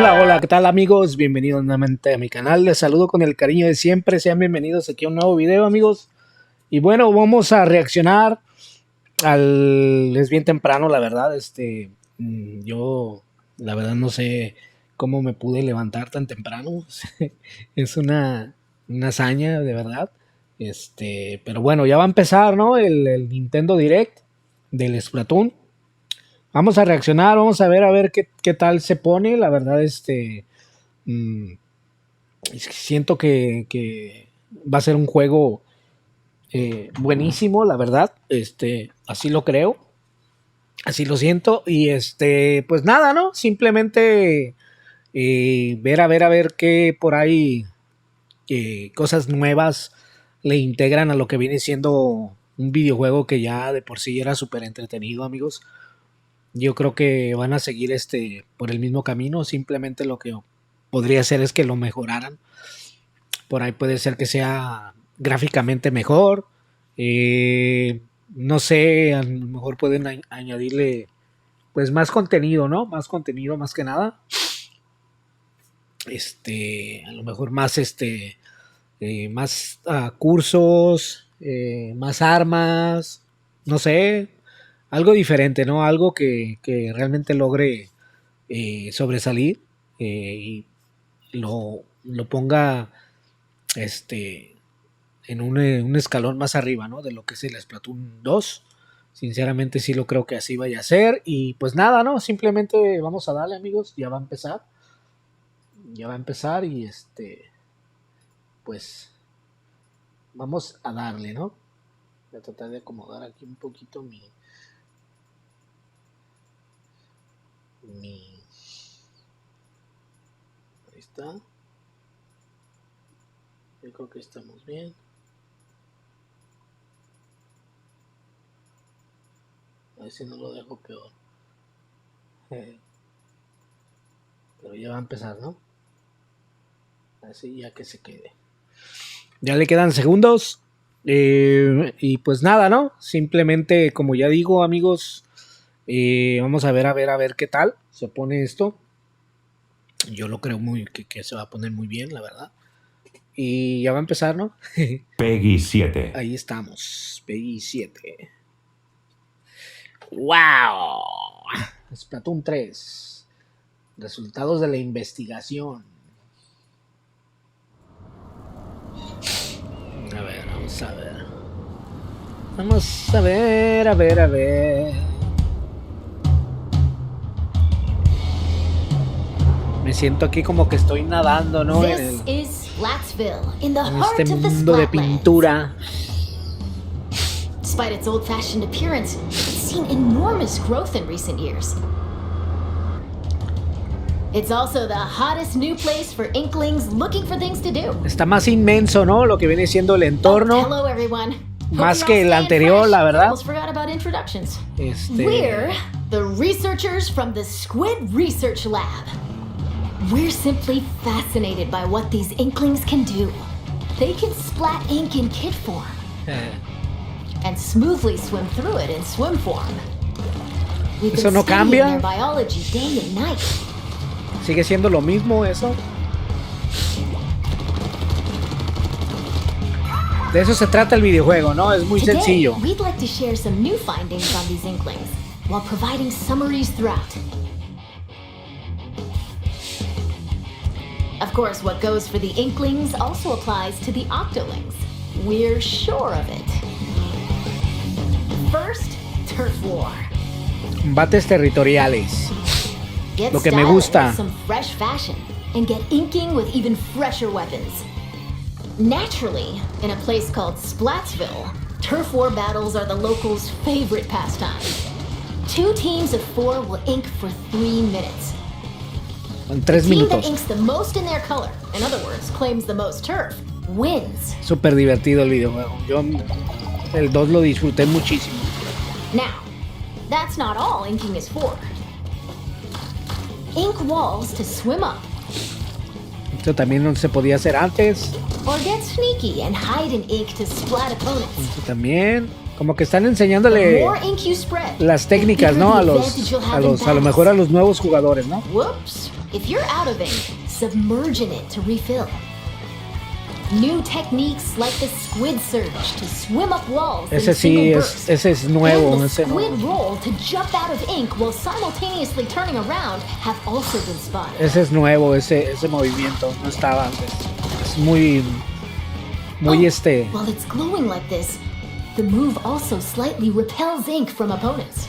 Hola, hola, ¿qué tal amigos? Bienvenidos nuevamente a mi canal, les saludo con el cariño de siempre, sean bienvenidos aquí a un nuevo video amigos. Y bueno, vamos a reaccionar es bien temprano la verdad, yo la verdad no sé cómo me pude levantar tan temprano, es una hazaña de verdad, pero bueno, ya va a empezar, ¿no? El Nintendo Direct del Splatoon. Vamos a reaccionar, vamos a ver qué tal se pone, la verdad, mm, siento que va a ser un juego buenísimo, la verdad, así lo creo, así lo siento, y pues nada, ¿no? Simplemente ver a ver qué por ahí, cosas nuevas le integran a lo que viene siendo un videojuego que ya de por sí era súper entretenido, amigos. Yo creo que van a seguir por el mismo camino, simplemente lo que podría ser es que lo mejoraran. Por ahí puede ser que sea gráficamente mejor. No sé, a lo mejor pueden añadirle pues más contenido, ¿no? Más contenido más que nada. A lo mejor más más cursos, más armas, no sé, algo diferente, ¿no? Algo que realmente logre sobresalir y lo ponga en un escalón más arriba, ¿no? De lo que es el Splatoon 2. Sinceramente sí lo creo que así vaya a ser. Y pues nada, ¿no? Simplemente vamos a darle, amigos. Ya va a empezar. Ya va a empezar y pues vamos a darle, ¿no? Voy a tratar de acomodar aquí un poquito mi ahí está. Yo creo que estamos bien. A ver si no lo dejo peor. Pero ya va a empezar, ¿no? Así ya que se quede. Ya le quedan segundos. Y pues nada, ¿no? Simplemente, como ya digo, amigos, vamos a ver qué tal se pone esto. Yo lo creo que se va a poner muy bien, la verdad. Y ya va a empezar, ¿no? Peggy 7. Ahí estamos, Peggy 7. ¡Wow! Splatoon 3. Resultados de la investigación. A ver, vamos a ver. Vamos a ver. Me siento aquí como que estoy nadando, ¿no? En este mundo de pintura. Despite its old-fashioned appearance, it's seen enormous growth in recent years. It's also the hottest new place for Inklings looking for things to do. Está más inmenso, ¿no? Lo que viene siendo el entorno. Oh, hello everyone. Más que el anterior, la verdad. Almost forgot about introductions. We're the researchers from the Squid Research Lab. We're simply fascinated by what these Inklings can do. They can splat ink in kid form. And smoothly swim through it in swim form. We've Eso been no studying cambia. their biology day and night. Sigue siendo lo mismo eso. De eso se trata el videojuego, ¿no? Es muy Today, sencillo. We'd like to share some new findings on these Inklings while providing summaries throughout. Of course, what goes for the Inklings also applies to the Octolings. We're sure of it. First, Turf War. Combates territoriales. Get Lo que me stylish gusta. with some fresh fashion and get inking with even fresher weapons. Naturally, in a place called Splatsville, turf war battles are the locals' favorite pastime. 2 teams of 4 will ink for 3 minutes. En 3 The team that minutos. inks the most in their color, in other words, claims the most turf, wins. Súper divertido el videojuego. Yo el 2 lo disfruté muchísimo. Now, that's not all inking is for. Ink walls to swim up. Esto también no se podía hacer antes. Or get sneaky and hide in ink to splat opponents. Esto también. Como que están The enseñándole more ink you spread, las the técnicas, bigger ¿no? the A advantage you'll have in lo mejor a battles. los nuevos jugadores, ¿no? Whoops, If you're out of ink, submerge in it to refill. New techniques like the squid surge to swim up walls in a single burst. Ese es nuevo. And the squid roll to jump out of ink while simultaneously turning around have also been spotted. Ese es nuevo, ese movimiento. No estaba antes. Es muy While it's glowing like this, the move also slightly repels ink from opponents.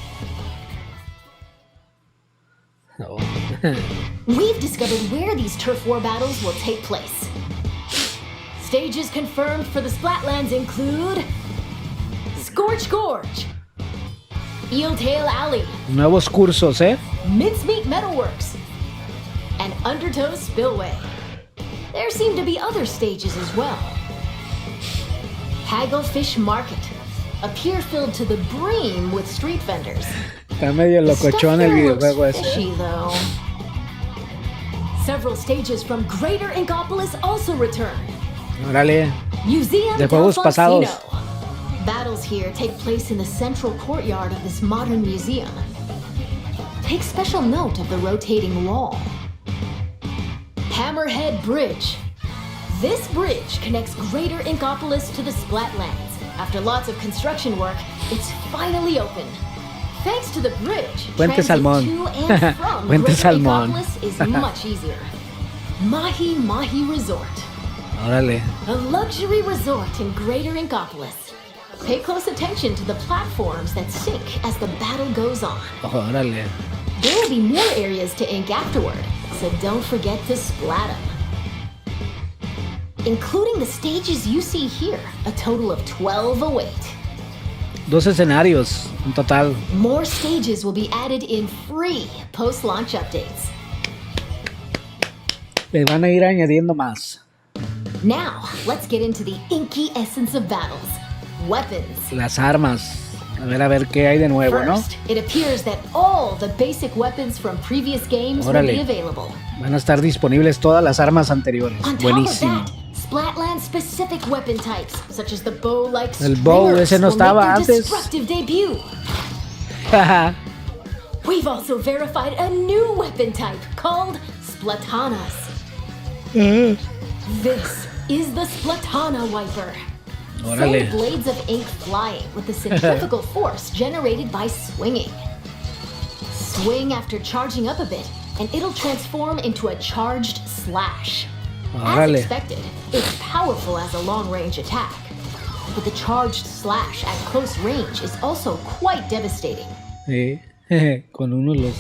Oh. We've discovered where these turf war battles will take place. Stages confirmed for the Splatlands include Scorch Gorge, Eeltail Alley, Nuevos cursos, Mincemeat Metalworks, and Undertow Spillway. There seem to be other stages as well. Hagglefish Market, a pier filled to the brim with street vendors. Está medio locochón el videojuego ese. Fishy, though. Several stages from Greater Inkopolis also return. Órale. Museum De juegos pasados. Battles here take place in the central courtyard of this modern museum. Take special note of the rotating wall. Hammerhead Bridge. This bridge connects Greater Inkopolis to the Splatlands. After lots of construction work, it's finally open. Thanks to the bridge, Puente transit Salmón. to and from Puente Greater Salmón. Inkopolis is much easier. Mahi Mahi Resort. Órale. A luxury resort in Greater Inkopolis. Pay close attention to the platforms that sink as the battle goes on. Órale. There will be more areas to ink afterward, so don't forget to splat them. Including the stages you see here, a total of 12 await. 2 escenarios en total. More stages will be added in free post-launch updates. Le van a ir añadiendo más. Now, let's get into the inky essence of battles. Weapons. Las armas. A ver qué hay de nuevo, First, it appears that all the basic weapons from previous games will be available. Van a estar disponibles todas las armas anteriores. On top Buenísimo. of that, Splatland specific weapon types, such as the bow-like El bow, stringers, ese no will make estaba their antes. destructive debut. We've also verified a new weapon type called Splatanas. This is the Splatana Wiper. Órale. Send blades of ink flying with the centrifugal force generated by swinging. Swing after charging up a bit, and it'll transform into a charged slash. Órale. As expected, it's powerful as a long-range attack. But the charged slash at close range is also quite devastating. Sí. Con uno los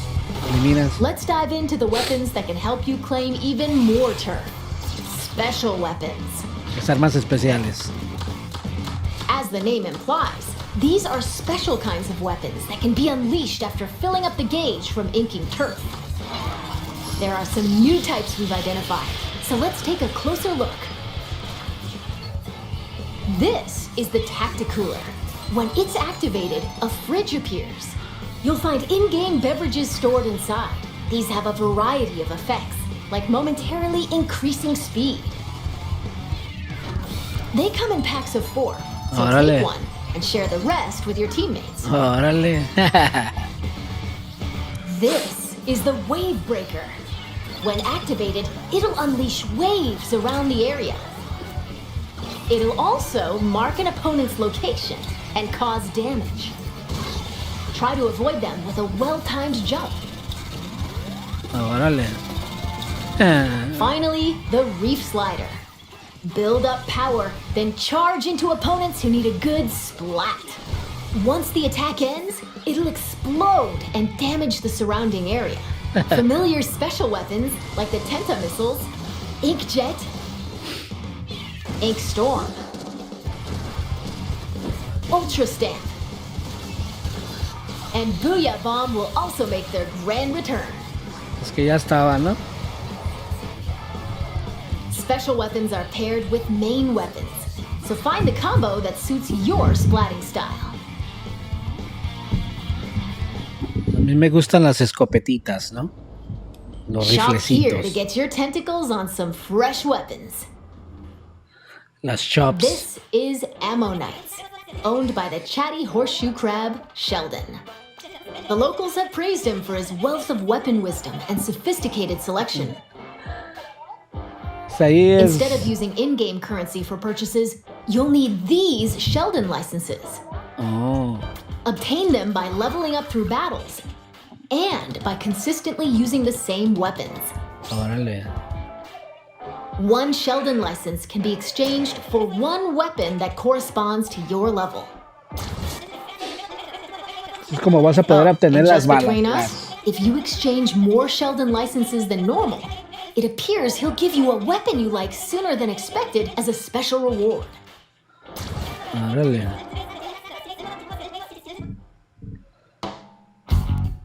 eliminas. Let's dive into the weapons that can help you claim even more turf. Special weapons. Las armas especiales. As the name implies, these are special kinds of weapons that can be unleashed after filling up the gauge from inking turf. There are some new types we've identified, so let's take a closer look. This is the Tacticooler. When it's activated, a fridge appears. You'll find in-game beverages stored inside. These have a variety of effects, like momentarily increasing speed. They come in packs of 4, so Órale. take one and share the rest with your teammates. Órale. This is the Wave Breaker. When activated, it'll unleash waves around the area. It'll also mark an opponent's location and cause damage. Try to avoid them with a well-timed jump. Órale. Finally, the Reef Slider. Build up power, then charge into opponents who need a good splat. Once the attack ends, it'll explode and damage the surrounding area. Familiar special weapons like the Tenta missiles, Inkjet, Ink Storm, Ultra Stamp, and Booyah Bomb will also make their grand return. Es que ya estaba, ¿no? Special weapons are paired with main weapons, so find the combo that suits your splatting style. A mí me gustan las escopetitas, ¿no? Los Shop here to riflecitos. get your tentacles on some fresh weapons. Las chops. This is Ammo Knights, owned by the chatty horseshoe crab, Sheldon. The locals have praised him for his wealth of weapon wisdom and sophisticated selection. Instead of using in-game currency for purchases, you'll need these Sheldon licenses. Oh. Obtain them by leveling up through battles and by consistently using the same weapons. Órale. One Sheldon license can be exchanged for one weapon that corresponds to your level. Es como vas a poder obtener las between balas. us, if you exchange more Sheldon licenses than normal, it appears he'll give you a weapon you like sooner than expected as a special reward. Órale.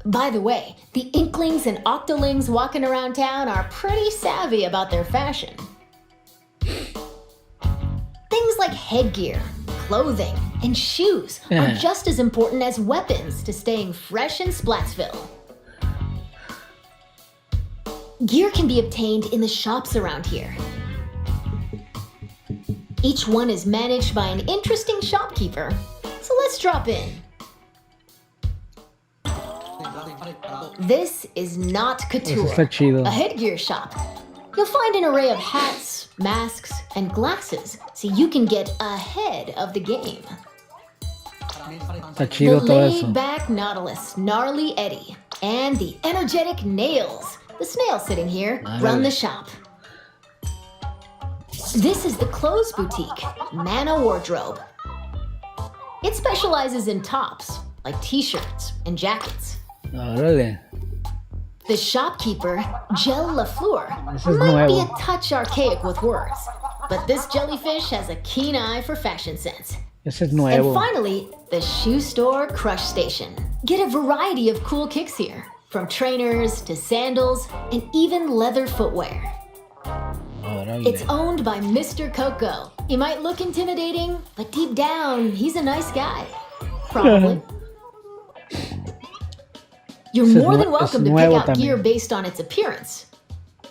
By the way, the Inklings and Octolings walking around town are pretty savvy about their fashion. Things like headgear, clothing, and shoes are just as important as weapons to staying fresh in Splatsville. Gear can be obtained in the shops around here. Each one is managed by an interesting shopkeeper, so let's drop in. This is not couture, a headgear shop. You'll find an array of hats, masks, and glasses, so you can get ahead of the game. Está chido todo eso. The laid-back Nautilus, Gnarly Eddie, and the energetic Nails, the snail sitting here, run the shop. This is the clothes boutique, Mana Wardrobe. It specializes in tops, like t-shirts and jackets. Órale. The shopkeeper, Gel Lafleur, This is might be nuevo. a touch archaic with words, but this jellyfish has a keen eye for fashion sense. Ese es And nuevo. finally, the shoe store Crush Station. Get a variety of cool kicks here, from trainers to sandals and even leather footwear. Órale. It's owned by Mr. Coco. He might look intimidating, but deep down, he's a nice guy. Probably. You're This is more than es welcome to pick nuevo out también. gear based on its appearance,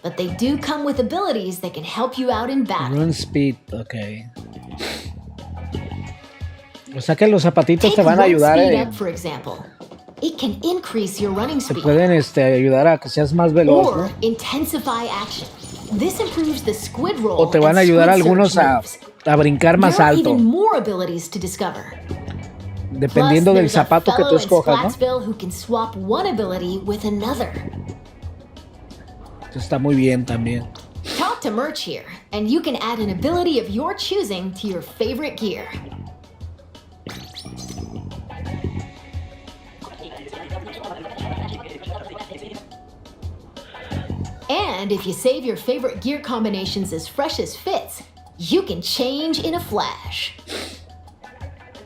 but they do come with abilities that can help you out in battle. Run speed, ok. O sea que los zapatitos Take te van a run ayudar, speed up, for example. It can increase your running te speed pueden ayudar a que seas más veloz, or ¿no? intensify action. This improves the squid roll O te van a and ayudar squid algunos surge a moves. brincar más There are alto, even more abilities to discover. dependiendo del Plus, there's a zapato que tú fellow in escojas, ¿no? Splatsville who can swap one ability with another. Eso está muy bien también. Talk to merch here, and you can add an ability of your choosing to your favorite gear. And if you save your favorite gear combinations as fresh as fits, you can change in a flash.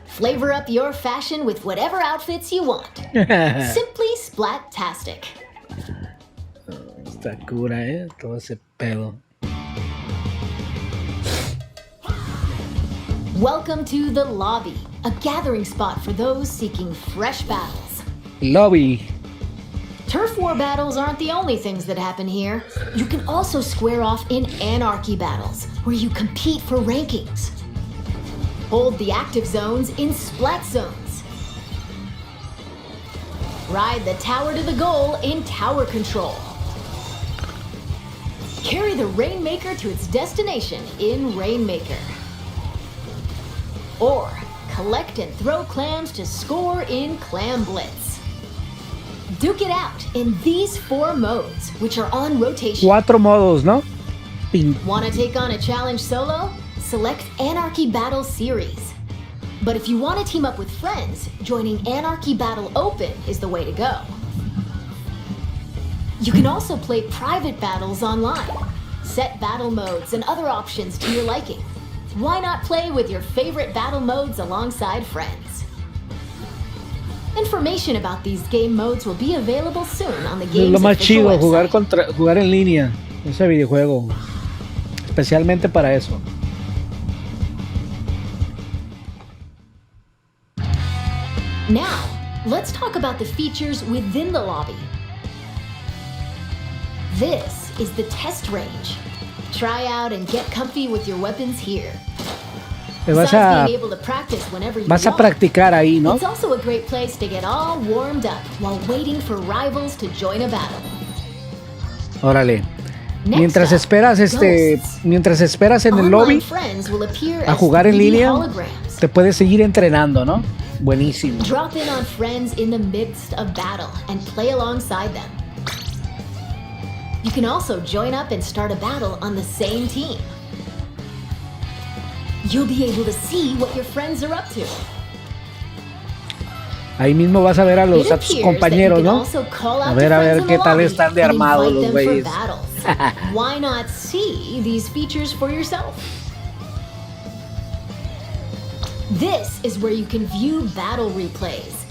Flavor up your fashion with whatever outfits you want. Simply Splat-tastic. Está cura, todo ese pedo. Welcome to the lobby, a gathering spot for those seeking fresh battles. Lobby. Turf war battles aren't the only things that happen here. You can also square off in anarchy battles, where you compete for rankings. Hold the active zones in splat zones. Ride the tower to the goal in tower control. Carry the Rainmaker to its destination in Rainmaker. Or collect and throw clams to score in Clam Blitz. Duke it out in these 4 modes, which are on rotation. 4 modos, ¿no? Want to take on a challenge solo? Select Anarchy Battle Series. But if you want to team up with friends, joining Anarchy Battle Open is the way to go. You can also play private battles online, set battle modes and other options to your liking. Why not play with your favorite battle modes alongside friends? Information about these game modes will be available soon on the Es game's lo más official chido, website. jugar en línea, ese videojuego, especialmente para eso. Now, let's talk about the features within the lobby. This is the test range. Try out and get comfy with your weapons here. vas a practicar ahí, ¿no? It's also a great place to get all warmed up while waiting for rivals to join a battle. Órale. Mientras esperas en el lobby a jugar en línea, te puedes seguir entrenando, ¿no? Buenísimo. Drop in on friends in the midst of battle and play alongside them. You can also join up and start a battle on the same team. You'll be able to see what your friends are up to. Ahí mismo vas a ver a tus compañeros, ¿no? A ver qué tal están de armados los güeyes. Why not see these features for yourself? This is where you can view battle replays.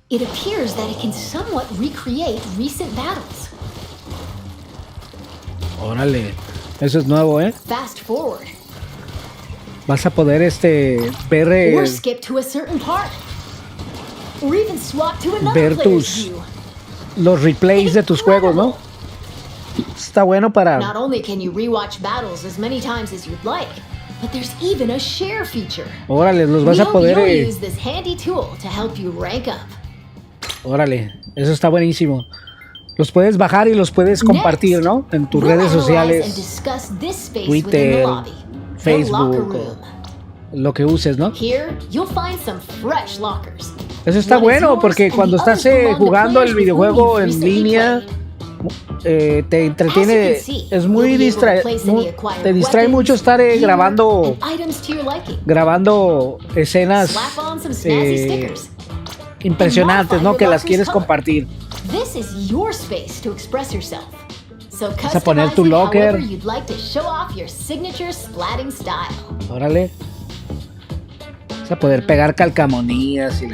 It appears that it can somewhat recreate recent battles. Órale, eso es nuevo, ¿eh? Fast forward. Vas a poder ver or skip to a certain part. Or even swap to another ver los replays de tus juegos, ¿no? Está bueno para... Not only can you rewatch battles as many times as you'd like, but there's even a share feature. Órale, los vas a poder... use this handy tool to help you rank up. Órale, eso está buenísimo. Los puedes bajar y los puedes compartir, ¿no? En tus redes sociales, Twitter, Facebook, lo que uses, ¿no? Eso está bueno porque cuando estás jugando el videojuego en línea, te entretiene, es muy te distrae mucho estar grabando escenas impresionantes, ¿no? Que las quieres compartir. Vas a poner tu locker. Órale. Vas a poder pegar calcamonías y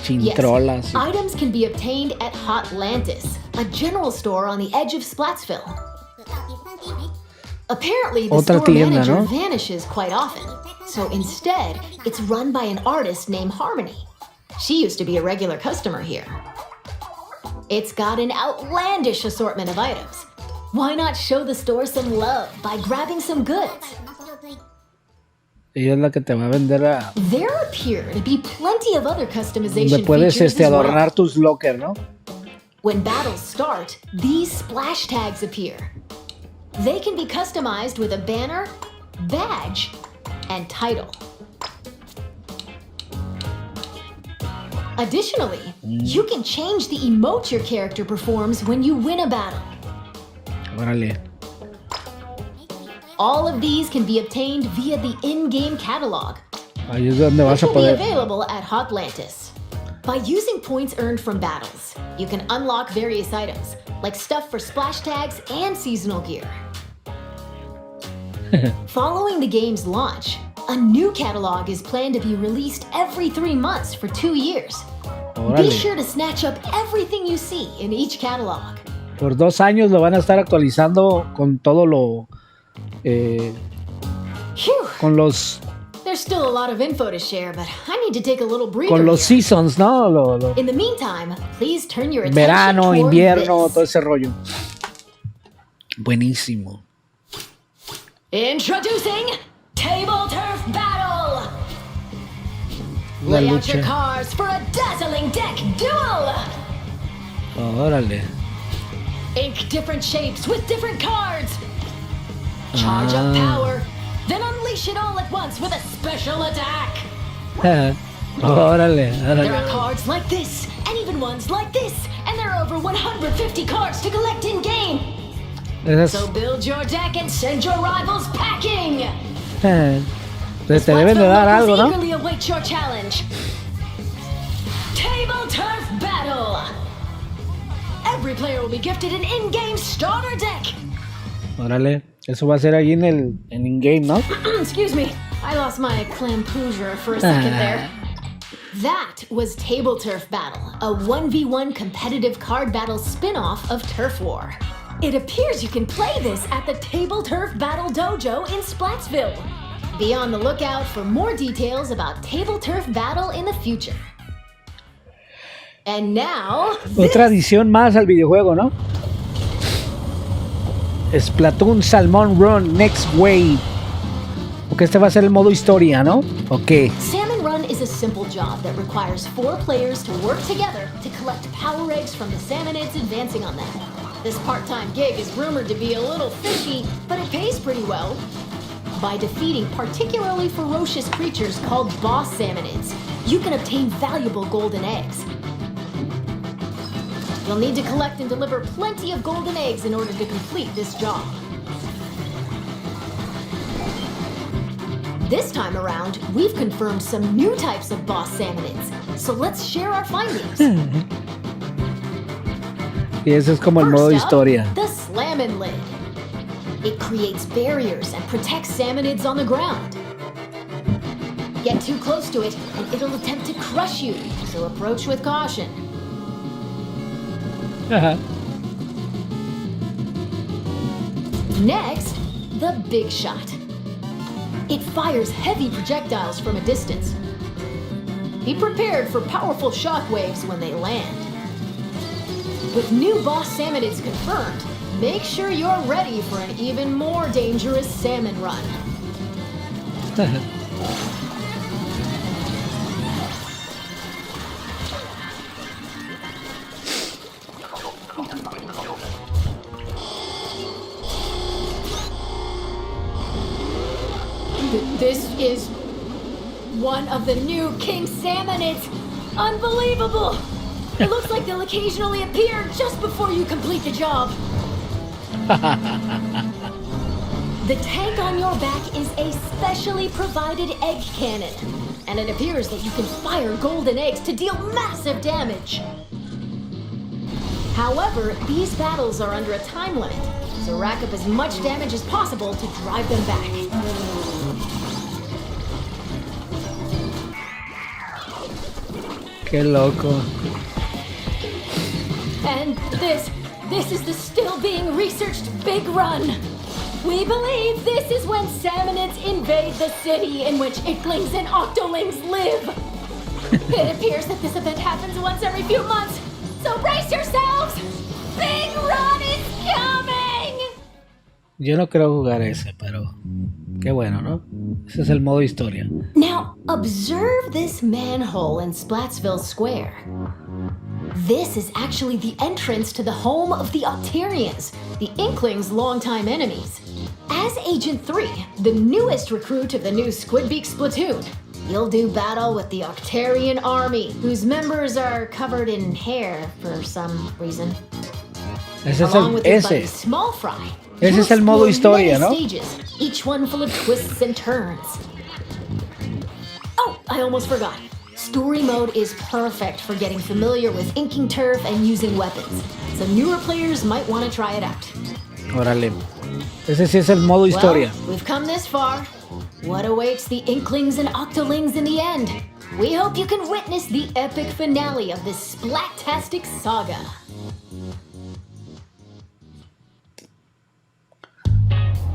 chintrolas. Yes. Items can be obtained at Hotlantis, a general store on the edge of Splatsville. Apparently, the store manager vanishes quite often, so instead, it's run by an artist named Harmony. She used to be a regular customer here. It's got an outlandish assortment of items. Why not show the store some love by grabbing some goods? Ella es la que te va a vender a... There appear to be plenty of other customization donde puedes adornar tus locker, ¿no? When battles start, these splash tags appear. They can be customized with a banner, badge, and title. Additionally, you can change the emote your character performs when you win a battle. Órale. All of these can be obtained via the in-game catalog. Ahí es donde vas a poder. Which will be available at Hotlantis. By using points earned from battles, you can unlock various items, like stuff for splash tags and seasonal gear. Following the game's launch, a new catalog is planned to be released every 3 months for 2 years. Órale. Be sure to snatch up everything you see in each catalog. Por 2 años lo van a estar actualizando con todo lo... con los... There's still a lot of info to share, but I need to take a little breather. Con los seasons, ¿no? In the meantime, please turn your attention verano, invierno, this. Todo ese rollo. Buenísimo. Introducing Table Turf Battle. Lay out your cards for a dazzling deck duel. Órale. Ink different shapes with different cards. Charge up power, then unleash it all at once with a special attack. Órale. There are cards like this, and even ones like this, and there are over 150 cards to collect in game. So build your deck and send your rivals packing. Te deben de dar algo, ¿no? Eagerly await your challenge. Table Turf Battle. Every player will be gifted an in-game starter deck. Órale, eso va a ser ahí en in-game, ¿no? Excuse me, I lost my clampoosier for a second there. That was Table Turf Battle, a 1v1 competitive card battle spin-off of Turf War. It appears you can play this at the Table Turf Battle Dojo in Splatsville. Be on the lookout for more details about Table Turf Battle in the future. And now... Otra adición más al videojuego, ¿no? Splatoon Salmon Run Next Wave. Ok, este va a ser el modo historia, ¿no? Ok. Salmon Run is a simple job that requires 4 players to work together to collect power eggs from the salmonids advancing on them. This part-time gig is rumored to be a little fishy, but it pays pretty well. By defeating particularly ferocious creatures called boss salmonids, you can obtain valuable golden eggs. You'll need to collect and deliver plenty of golden eggs in order to complete this job. This time around, we've confirmed some new types of boss salmonids, so let's share our findings. Y ese es como el modo historia. The Salmon Lid. It creates barriers and protects salmonids on the ground. Get too close to it, and it'll attempt to crush you, so approach with caution. Next, the Big Shot. It fires heavy projectiles from a distance. Be prepared for powerful shockwaves when they land. With new boss salmonids confirmed, make sure you're ready for an even more dangerous salmon run. This is one of the new king salmonids. Unbelievable! It looks like they'll occasionally appear just before you complete the job. The tank on your back is a specially provided egg cannon, and it appears that you can fire golden eggs to deal massive damage. However, these battles are under a time limit, so rack up as much damage as possible to drive them back. Qué loco. And this is the still being researched Big Run. We believe this is when salmonids invade the city in which Icklings and Octolings live. It appears that this event happens once every few months, so brace yourselves! Big Run is coming! Yo no quiero jugar ese, pero qué bueno, ¿no? Ese es el modo historia. Now, observe this manhole in Splatsville Square. This is actually the entrance to the home of the Octarians, the Inklings' longtime enemies. As Agent 3, the newest recruit of the new Squidbeak Splatoon, you'll do battle with the Octarian army, whose members are covered in hair for some reason. Ese es Along with his buddy ese. Small Fry. Ese es el modo historia, ¿no? Stages, each one full of twists and turns. Oh, I almost forgot. Story mode is perfect for getting familiar with inking turf and using weapons, so newer players might want to try it out. Órale. Ese sí es el modo historia. Well, we've come this far. What awaits the Inklings and Octolings in the end? We hope you can witness the epic finale of this Splat-tastic saga.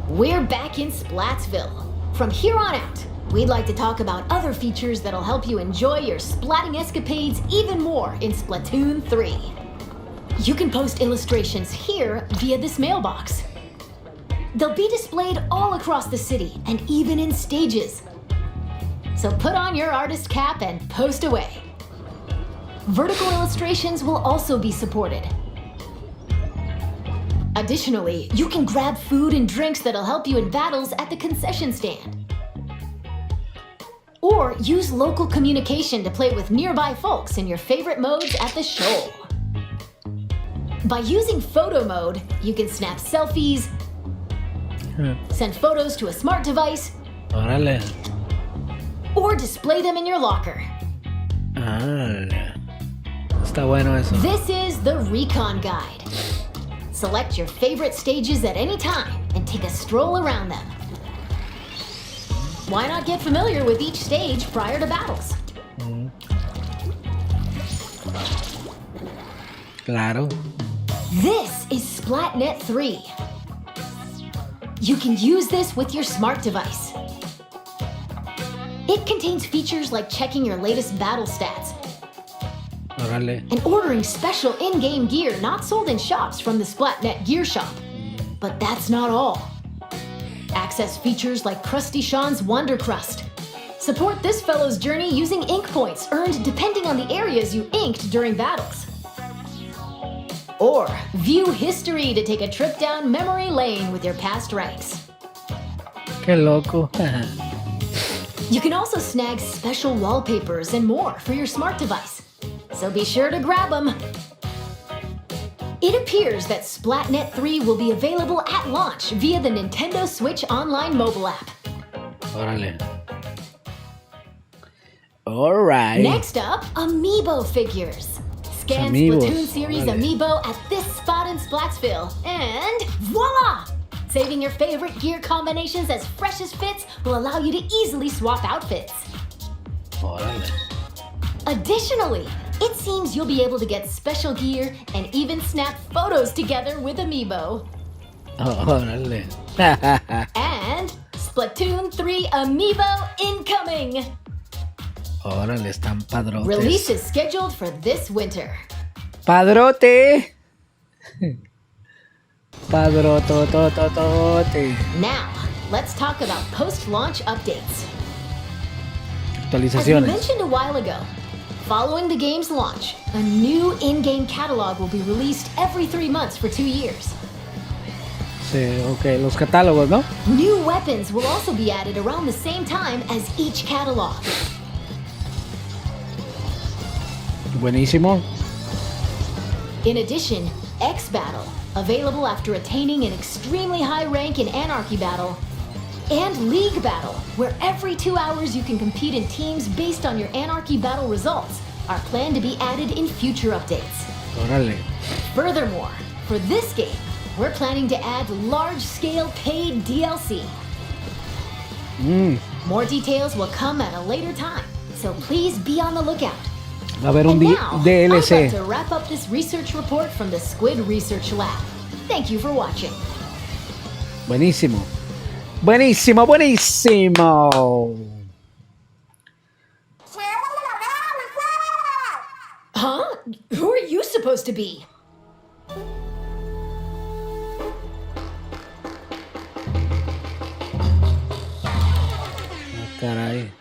We're back in Splatsville. From here on out, we'd like to talk about other features that'll help you enjoy your splatting escapades even more in Splatoon 3. You can post illustrations here via this mailbox. They'll be displayed all across the city and even in stages. So put on your artist cap and post away. Vertical illustrations will also be supported. Additionally, you can grab food and drinks that'll help you in battles at the concession stand. Or use local communication to play with nearby folks in your favorite modes at the shoal. By using photo mode, you can snap selfies, send photos to a smart device, Órale. or display them in your locker. Órale. Está bueno eso. This is the Recon Guide. Select your favorite stages at any time and take a stroll around them. Why not get familiar with each stage prior to battles? Claro. This is Splatnet 3. You can use this with your smart device. It contains features like checking your latest battle stats Órale. and ordering special in-game gear not sold in shops from the Splatnet Gear Shop. But that's not all. access features like Krusty Sean's Wonder Crust. Support this fellow's journey using ink points earned depending on the areas you inked during battles. Or view history to take a trip down memory lane with your past ranks. Qué loco. You can also snag special wallpapers and more for your smart device, so be sure to grab them. It appears that Splatnet 3 will be available at launch via the Nintendo Switch Online mobile app. Órale. Alright. Next up, Amiibo Figures. Scan Amigos. Splatoon series Vale. Amiibo at this spot in Splatsville, and voila! Saving your favorite gear combinations as fresh as fits will allow you to easily swap outfits. Órale. Additionally, it seems you'll be able to get special gear and even snap photos together with Amiibo. Órale. And Splatoon 3 Amiibo incoming! Órale, están padrotes. Release is scheduled for this winter. Padrote. Padrotototote. Now, let's talk about post-launch updates. As we Actualizaciones. mentioned a while ago, following the game's launch, a new in-game catalog will be released every 3 months for 2 years. Sí, ok, los catálogos, ¿no? New weapons will also be added around the same time as each catalog. Buenísimo. In addition, X Battle, available after attaining an extremely high rank in Anarchy Battle, and League Battle, where every 2 hours you can compete in teams based on your Anarchy Battle results, are planned to be added in future updates. Órale. Furthermore, for this game, we're planning to add large-scale paid DLC. More details will come at a later time, so please be on the lookout. Va a haber un And now, I'm DLC. about to wrap up this research report from the Squid Research Lab. Thank you for watching. Buenísimo. Buenísimo, buenísimo. Huh? Who are you supposed to be? Caray.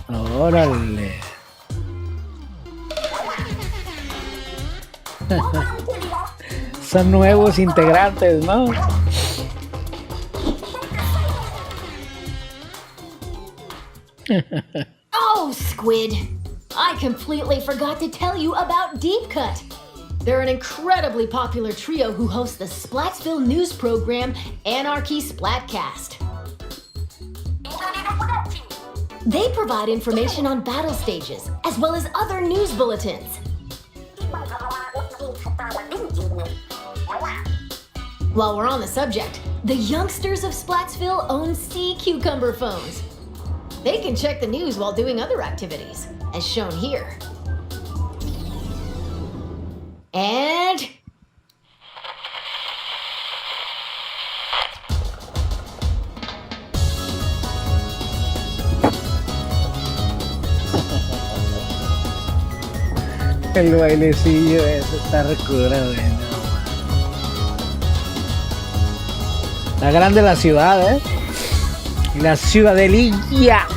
Órale. Son nuevos integrantes, ¿no? Oh, Squid! I completely forgot to tell you about Deep Cut. They're an incredibly popular trio who host the Splatsville news program Anarchy Splatcast. They provide information on battle stages, as well as other news bulletins. While we're on the subject, the youngsters of Splatsville own Sea Cucumber phones. They can check the news while doing other activities, as shown here. And... El bailecillo ese está recura, güey. Está grande la ciudad, ¿eh? La ciudadelilla.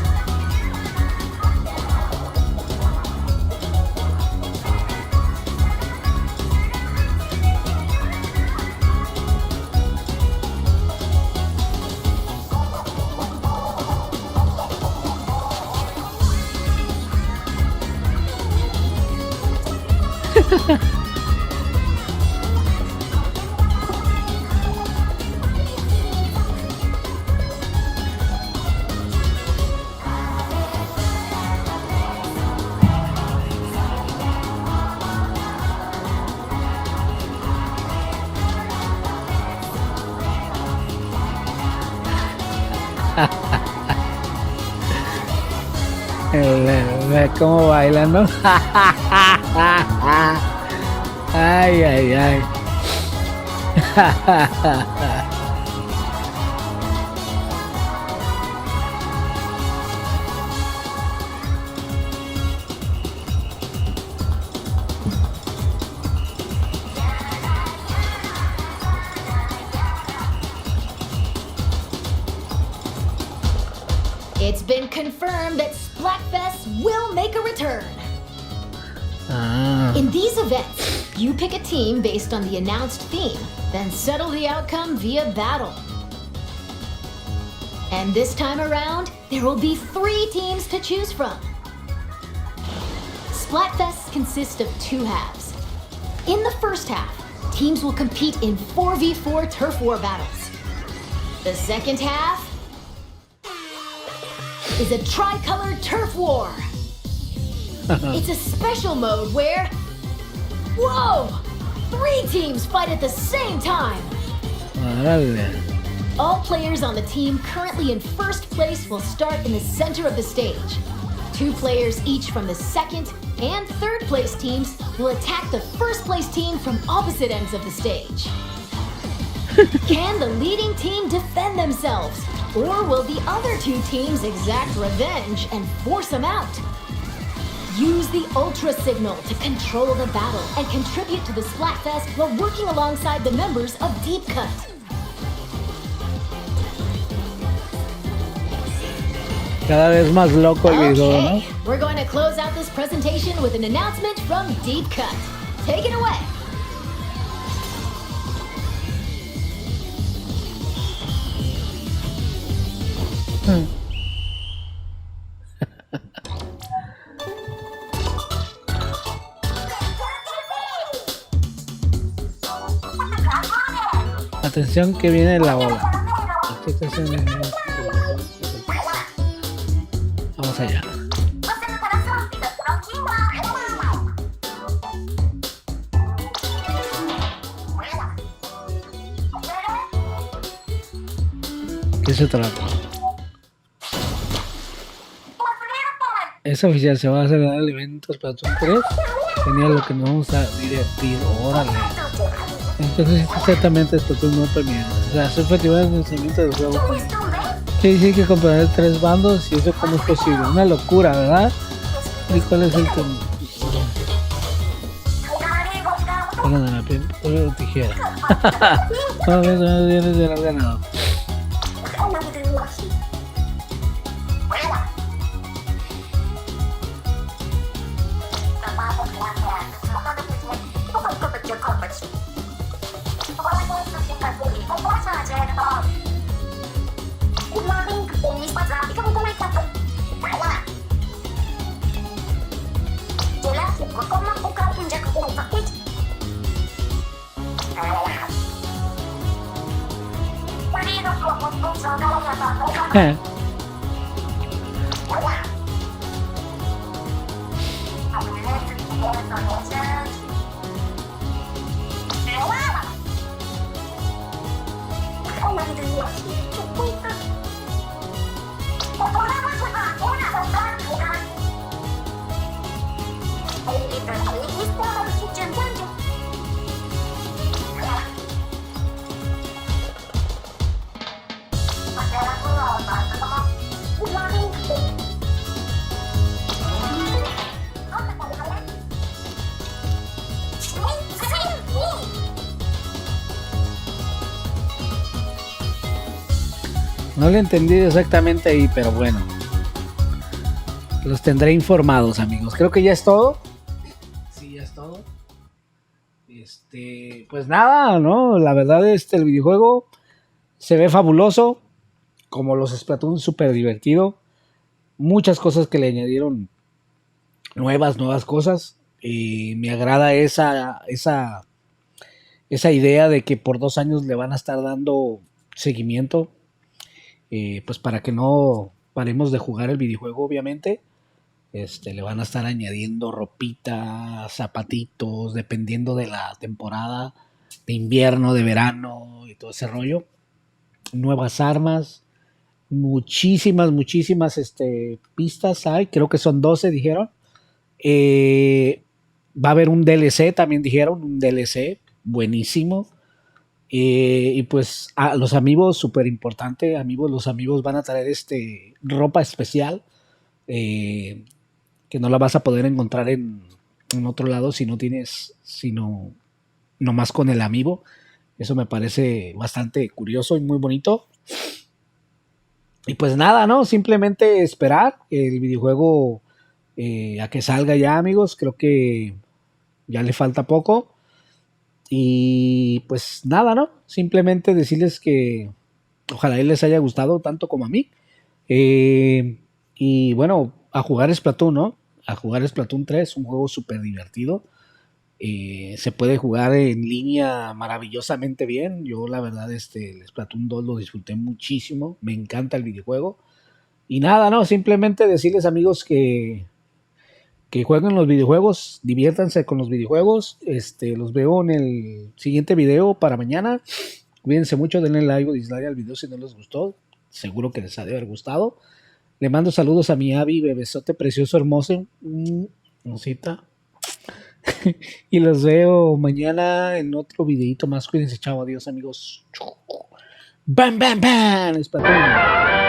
Ve cómo bailan, ¿no? Ay, ay, ay. It's been confirmed that Splatfest will make a return. In these events, you pick a team based on the announced theme, then settle the outcome via battle. And this time around, there will be 3 teams to choose from. Splatfest consists of 2 halves. In the first half, teams will compete in 4v4 turf war battles. The second half is a tricolored turf war. It's a special mode where, whoa, 3 teams fight at the same time. All players on the team currently in first place will start in the center of the stage. 2 players each from the second and third place teams will attack the first place team from opposite ends of the stage. Can the leading team defend themselves? Or will the other 2 teams exact revenge and force them out? Use the Ultra Signal to control the battle and contribute to the Splatfest while working alongside the members of Deep Cut. Cada vez más loco el video, ¿no? Okay, we're going to close out this presentation with an announcement from Deep Cut. Take it away. Atención que viene la ola. Vamos allá. ¿Qué se trata? Es oficial, se va a celebrar el evento Splatoon 3. Genial, lo que nos vamos a divertir. Órale. Entonces, exactamente Splatoon no premia. O sea, es un festival de lanzamiento del juego. Que dice que compraré 3 bandos y eso cómo es posible. Una locura, ¿verdad? ¿Y cuál es el tema? Pónganme la piel, o tijera. No, no vienes de la ganado. No lo he entendido exactamente ahí, pero bueno. Los tendré informados, amigos. Creo que ya es todo. Sí, ya es todo. Pues nada, ¿no? La verdad, el videojuego se ve fabuloso. Como los Splatoon, súper divertido. Muchas cosas que le añadieron. Nuevas cosas. Me agrada esa idea de que por 2 años le van a estar dando seguimiento. Pues para que no paremos de jugar el videojuego, obviamente. Le van a estar añadiendo ropita, zapatitos, dependiendo de la temporada de invierno, de verano y todo ese rollo. Nuevas armas, muchísimas pistas hay, creo que son 12, dijeron. Va a haber un DLC, también dijeron, un DLC buenísimo. Y pues los amigos, súper importante, los amigos van a traer ropa especial que no la vas a poder encontrar en otro lado sino nomás con el amiibo. Eso me parece bastante curioso y muy bonito. Y pues nada, ¿no? Simplemente esperar el videojuego a que salga ya, amigos. Creo que ya le falta poco. Y pues nada, ¿no? Simplemente decirles que ojalá les haya gustado tanto como a mí. Y bueno, a jugar Splatoon, ¿no? A jugar Splatoon 3, un juego súper divertido. Se puede jugar en línea maravillosamente bien. Yo la verdad el Splatoon 2 lo disfruté muchísimo. Me encanta el videojuego. Y nada, no, simplemente decirles amigos que jueguen los videojuegos, diviértanse con los videojuegos. Los veo en el siguiente video para mañana. Cuídense mucho, denle like o dislike al video si no les gustó. Seguro que les ha de haber gustado. Le mando saludos a mi Abby, bebesote precioso, hermoso. Rosita. Y los veo mañana en otro videito más. Cuídense, chao, adiós amigos. Bam, bam, bam. Splatoon.